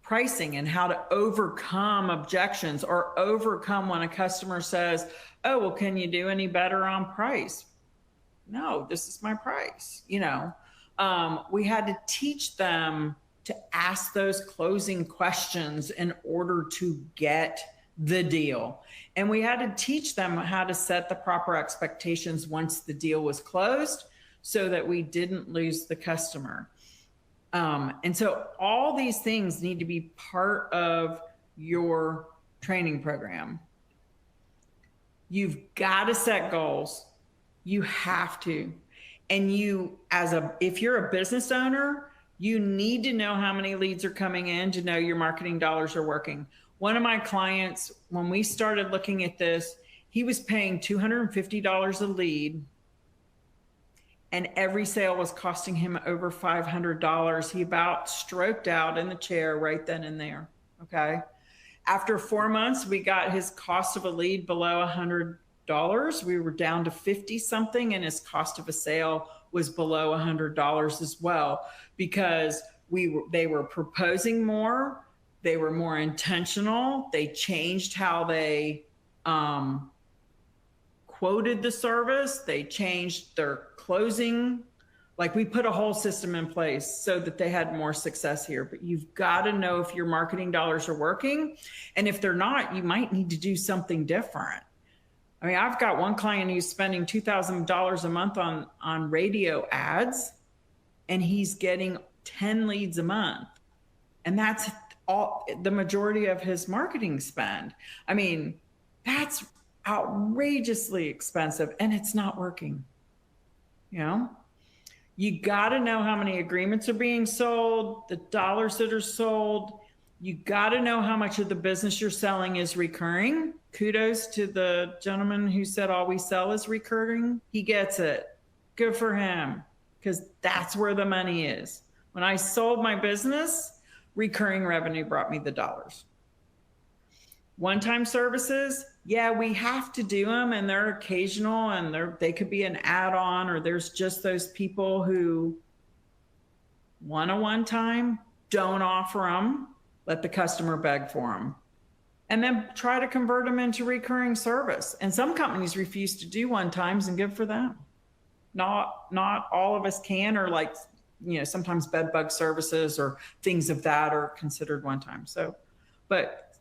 pricing and how to overcome objections, or overcome when a customer says, oh, well, can you do any better on price? No, this is my price. We had to teach them to ask those closing questions in order to get the deal. And we had to teach them how to set the proper expectations once the deal was closed, so that we didn't lose the customer. And so all these things need to be part of your training program. You've got to set goals. You have to. And if you're a business owner, you need to know how many leads are coming in to know your marketing dollars are working. One of my clients, when we started looking at this, he was paying $250 a lead, and every sale was costing him over $500. He about stroked out in the chair right then and there. Okay. After 4 months, we got his cost of a lead below $100. We were down to 50 something, and his cost of a sale was below $100 as well, because they were proposing more. They were more intentional. They changed how they quoted the service. They changed their closing. We put a whole system in place so that they had more success here. But you've got to know if your marketing dollars are working. And if they're not, you might need to do something different. I mean, I've got one client who's spending $2,000 a month on radio ads, and he's getting 10 leads a month. And that's the majority of his marketing spend. I mean, that's outrageously expensive, and it's not working. You know, you got to know how many agreements are being sold, the dollars that are sold. You got to know how much of the business you're selling is recurring. Kudos to the gentleman who said all we sell is recurring. He gets it. Good for him, because that's where the money is. When I sold my business, recurring revenue brought me the dollars. One-time services, yeah, we have to do them, and they're occasional, and they could be an add-on, or there's just those people who want a one-time, don't offer them, let the customer beg for them, and then try to convert them into recurring service. And some companies refuse to do one-times, and good for them. Not all of us can, or like, you know, sometimes bed bug services or things of that are considered one-time. So, but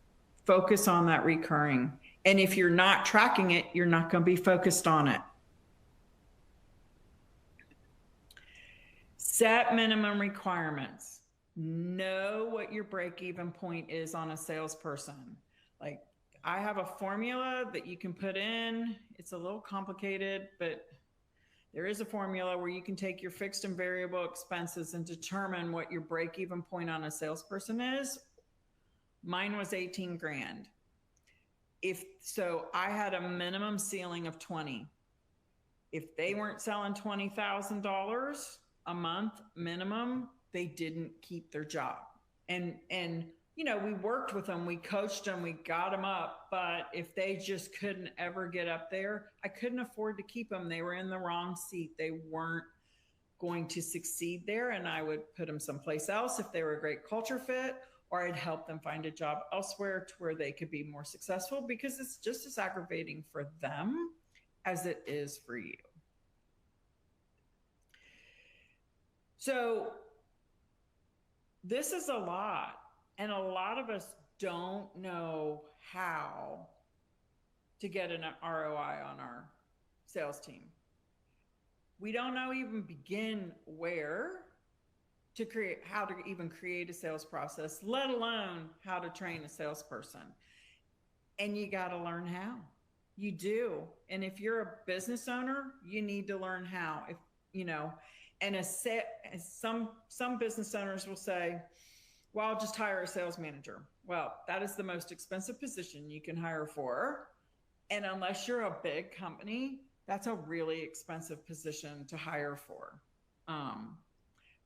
focus on that recurring. And if you're not tracking it, you're not going to be focused on it. Set minimum requirements. Know what your break-even point is on a salesperson. Like, I have a formula that you can put in. It's a little complicated, but there is a formula where you can take your fixed and variable expenses and determine what your break-even point on a salesperson is. Mine was 18 grand. If so, I had a minimum ceiling of 20. If they weren't selling $20,000 a month minimum, they didn't keep their job. And you know, we worked with them, we coached them, we got them up, but if they just couldn't ever get up there, I couldn't afford to keep them. They were in the wrong seat. They weren't going to succeed there, and I would put them someplace else if they were a great culture fit, or I'd help them find a job elsewhere to where they could be more successful, because it's just as aggravating for them as it is for you. So this is a lot, and a lot of us don't know how to get an ROI on our sales team. We don't know even begin where to create, how to even create a sales process, let alone how to train a salesperson. And you got to learn how. You do. And if you're a business owner, you need to learn how. If you know, and some business owners will say, well, I'll just hire a sales manager. Well, that is the most expensive position you can hire for. And unless you're a big company, that's a really expensive position to hire for.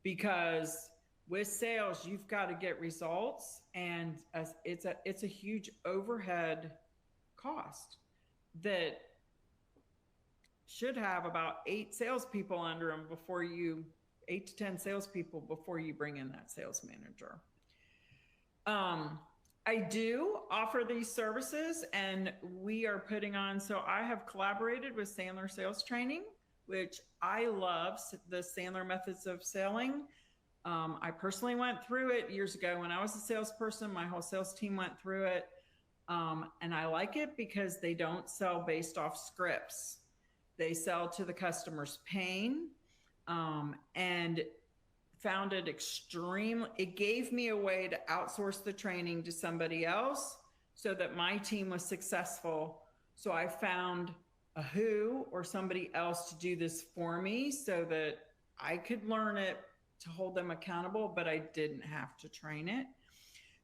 Because with sales, you've got to get results, and it's a huge overhead cost that should have about 8 salespeople under them before you, 8 to 10 salespeople before you bring in that sales manager. I do offer these services, and we are putting on, so I have collaborated with Sandler Sales Training, which I love, the Sandler methods of selling. I personally went through it years ago when I was a salesperson. My whole sales team went through it. And I like it because they don't sell based off scripts. They sell to the customer's pain, and found it it gave me a way to outsource the training to somebody else so that my team was successful. So I found a who or somebody else to do this for me so that I could learn it to hold them accountable, but I didn't have to train it.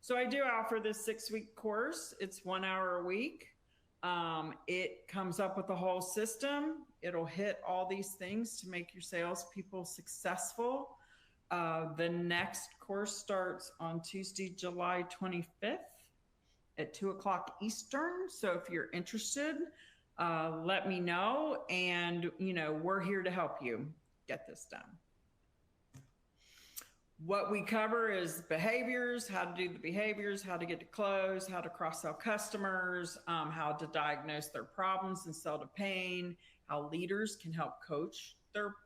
So I do offer this 6-week course. It's 1 hour a week. It comes up with the whole system. It'll hit all these things to make your salespeople successful. The next course starts on Tuesday, July 25th at 2:00 Eastern. So if you're interested, let me know, and we're here to help you get this done. What we cover is behaviors, how to do the behaviors, how to get to close, how to cross-sell customers, how to diagnose their problems and sell to pain, how leaders can help coach their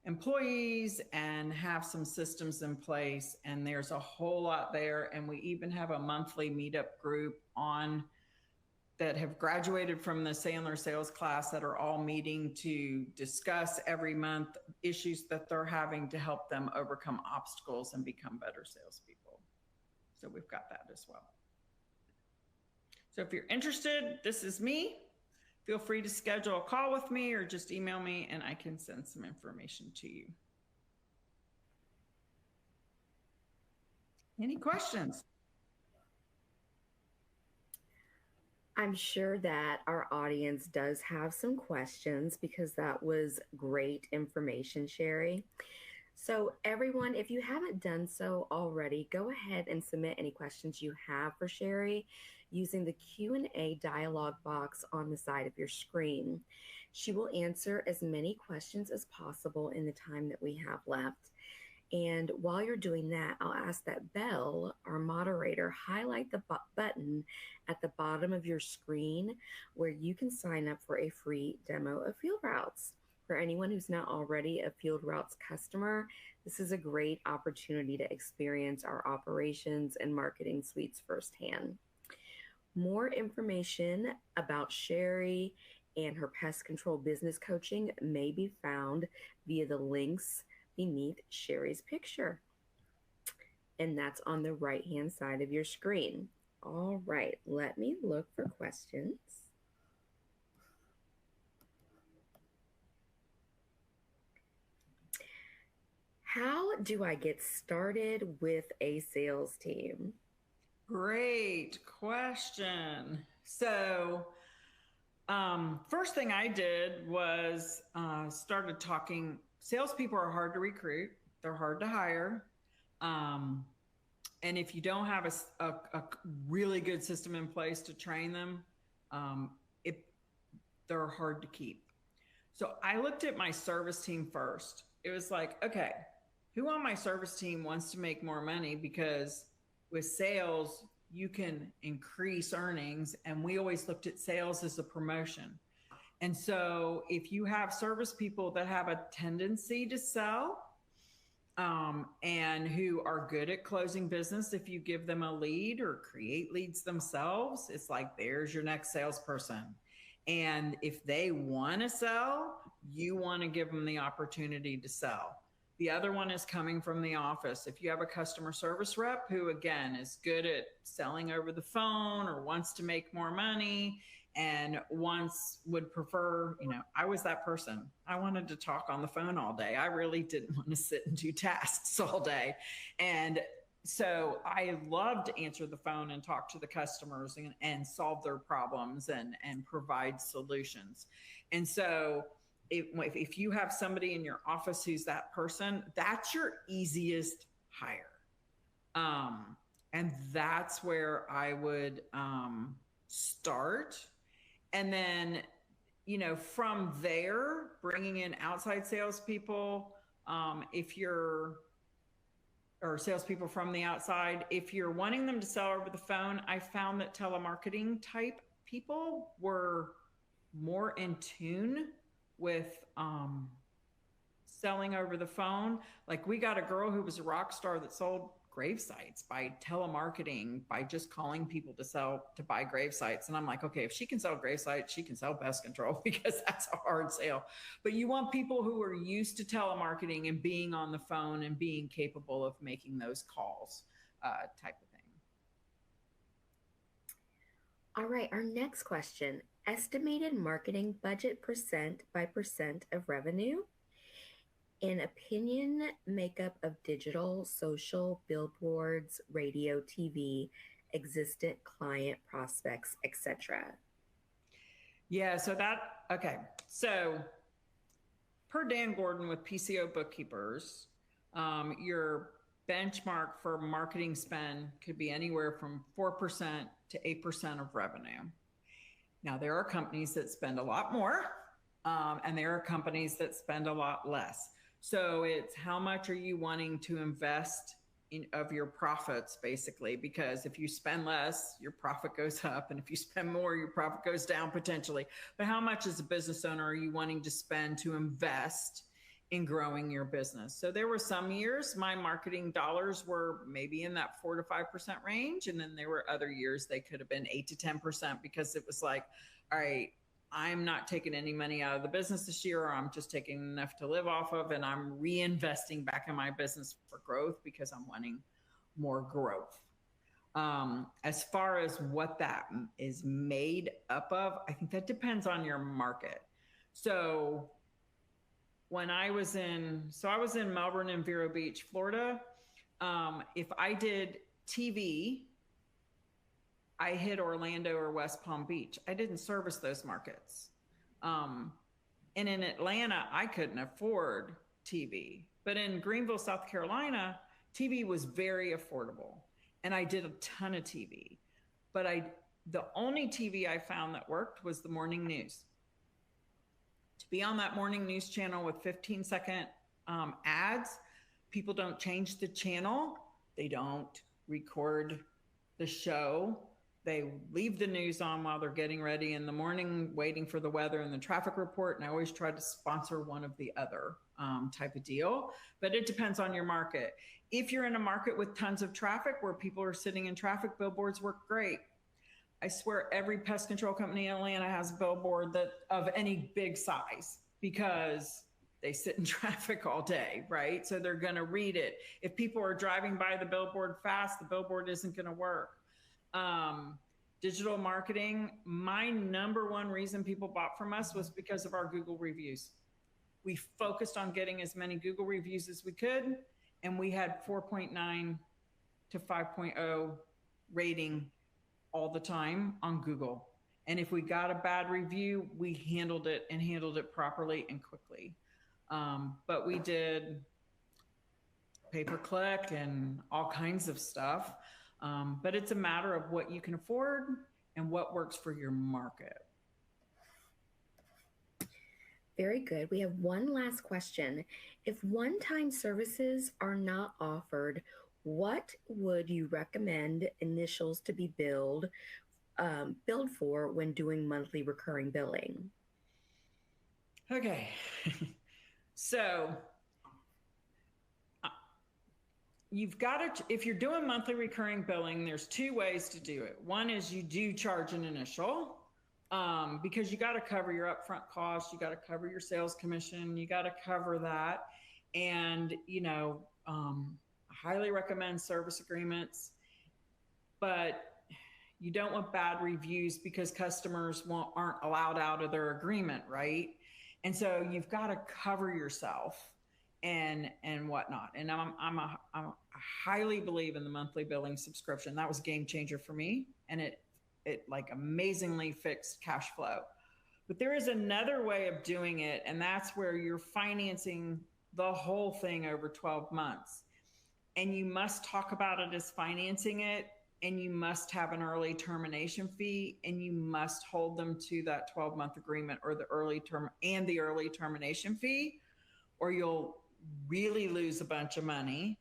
employees and have some systems in place. And there's a whole lot there. And we even have a monthly meetup group that have graduated from the Sandler sales class that are all meeting to discuss every month issues that they're having to help them overcome obstacles and become better salespeople. So we've got that as well. So if you're interested, this is me. feel free to schedule a call with me or just email me and I can send some information to you. Any questions? I'm sure that our audience does have some questions because that was great information, Sheri. So, everyone, if you haven't done so already, go ahead and submit any questions you have for Sheri using the Q&A dialog box on the side of your screen. She will answer as many questions as possible in the time that we have left. And while you're doing that, I'll ask that Belle, our moderator, highlight the button at the bottom of your screen where you can sign up for a free demo of FieldRoutes. For anyone who's not already a FieldRoutes customer, this is a great opportunity to experience our operations and marketing suites firsthand. More information about Sheri and her pest control business coaching may be found via the links beneath Sheri's picture. And that's on the right-hand side of your screen. All right, let me look for questions. How do I get started with a sales team? Great question. So, first thing I did was started talking. Salespeople are hard to recruit. They're hard to hire. And if you don't have a really good system in place to train them, they're hard to keep. So I looked at my service team first. It was like, okay, who on my service team wants to make more money? Because with sales, you can increase earnings. And we always looked at sales as a promotion. And so if you have service people that have a tendency to sell and who are good at closing business, if you give them a lead or create leads themselves, it's like, there's your next salesperson. And if they want to sell, you want to give them the opportunity to sell. The other one is coming from the office. If you have a customer service rep who, again, is good at selling over the phone or wants to make more money and would prefer, I was that person. I wanted to talk on the phone all day. I really didn't want to sit and do tasks all day. And so I love to answer the phone and talk to the customers and solve their problems and provide solutions. And so if you have somebody in your office who's that person, that's your easiest hire. And that's where I would start. And then, from there, bringing in outside salespeople, or salespeople from the outside. If you're wanting them to sell over the phone, I found that telemarketing type people were more in tune with selling over the phone. Like, we got a girl who was a rock star that sold grave sites by telemarketing, by just calling people to buy grave sites. And I'm like, okay, if she can sell grave sites, she can sell pest control, because that's a hard sale. But you want people who are used to telemarketing and being on the phone and being capable of making those calls, type of thing. All right, our next question. Estimated marketing budget percent by percent of revenue. An opinion makeup of digital, social, billboards, radio, TV, existent client prospects, etc. Yeah, so per Dan Gordon with PCO Bookkeepers, your benchmark for marketing spend could be anywhere from 4% to 8% of revenue. Now, there are companies that spend a lot more, and there are companies that spend a lot less. So it's how much are you wanting to invest of your profits, basically, because if you spend less, your profit goes up, and if you spend more, your profit goes down potentially. But how much as a business owner are you wanting to spend to invest in growing your business? So there were some years my marketing dollars were maybe in that 4 to 5% range. And then there were other years they could have been 8 to 10%, because it was like, all right, I'm not taking any money out of the business this year, or I'm just taking enough to live off of, and I'm reinvesting back in my business for growth because I'm wanting more growth. As far as what that is made up of, I think that depends on your market. So when I was in Melbourne and Vero Beach, Florida. If I did TV, I hit Orlando or West Palm Beach. I didn't service those markets. And in Atlanta, I couldn't afford TV. But in Greenville, South Carolina, TV was very affordable. And I did a ton of TV. But the only TV I found that worked was the morning news. To be on that morning news channel with 15-second ads, people don't change the channel. They don't record the show. They leave the news on while they're getting ready in the morning, waiting for the weather and the traffic report. And I always try to sponsor one of the other type of deal. But it depends on your market. If you're in a market with tons of traffic where people are sitting in traffic, billboards work great. I swear every pest control company in Atlanta has a billboard that of any big size, because they sit in traffic all day, right? So they're going to read it. If people are driving by the billboard fast, the billboard isn't going to work. Digital marketing, my number one reason people bought from us was because of our Google reviews. We focused on getting as many Google reviews as we could, and we had 4.9 to 5.0 rating all the time on Google. And if we got a bad review, we handled it properly and quickly. But we did pay-per-click and all kinds of stuff. But it's a matter of what you can afford and what works for your market. Very good. We have one last question. If one-time services are not offered, what would you recommend initials to be billed for when doing monthly recurring billing? Okay. So you've got to, if you're doing monthly recurring billing, there's two ways to do it. One is you do charge an initial because you got to cover your upfront costs. You got to cover your sales commission. You got to cover that. And, I highly recommend service agreements, but you don't want bad reviews because customers aren't allowed out of their agreement, right? And so you've got to cover yourself and whatnot. And I highly believe in the monthly billing subscription. That was a game changer for me, and it like amazingly fixed cash flow. But there is another way of doing it, and that's where you're financing the whole thing over 12 months. And you must talk about it as financing it, and you must have an early termination fee, and you must hold them to that 12-month agreement or the early termination fee, or you'll really lose a bunch of money.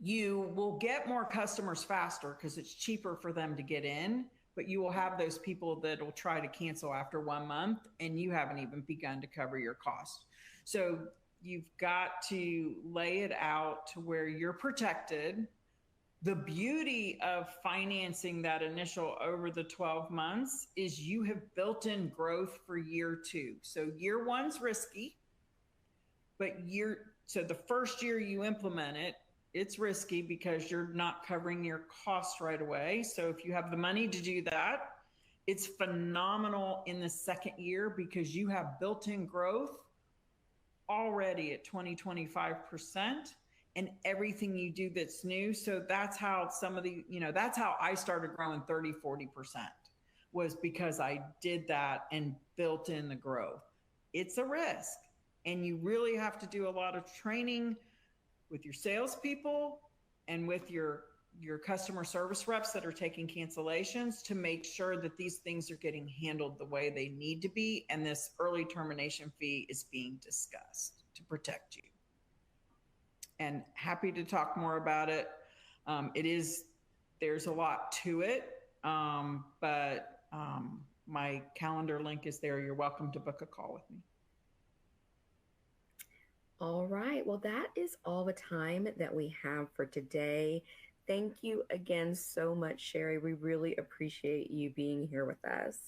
You will get more customers faster because it's cheaper for them to get in, but you will have those people that will try to cancel after 1 month, and you haven't even begun to cover your costs. So you've got to lay it out to where you're protected. The beauty of financing that initial over the 12 months is you have built in growth for year 2. So year 1's risky, but so the first year you implement it, it's risky because you're not covering your costs right away. So if you have the money to do that, it's phenomenal in the second year because you have built-in growth already at 20-25%, and everything you do that's new. So that's how that's how I started growing 30-40%, was because I did that and built in the growth. It's a risk, and you really have to do a lot of training with your salespeople and with your customer service reps that are taking cancellations to make sure that these things are getting handled the way they need to be, and this early termination fee is being discussed to protect you. And happy to talk more about it. There's a lot to it, but my calendar link is there. You're welcome to book a call with me. All right. Well, that is all the time that we have for today. Thank you again so much, Sheri. We really appreciate you being here with us.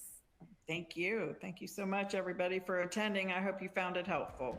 Thank you. Thank you so much, everybody, for attending. I hope you found it helpful.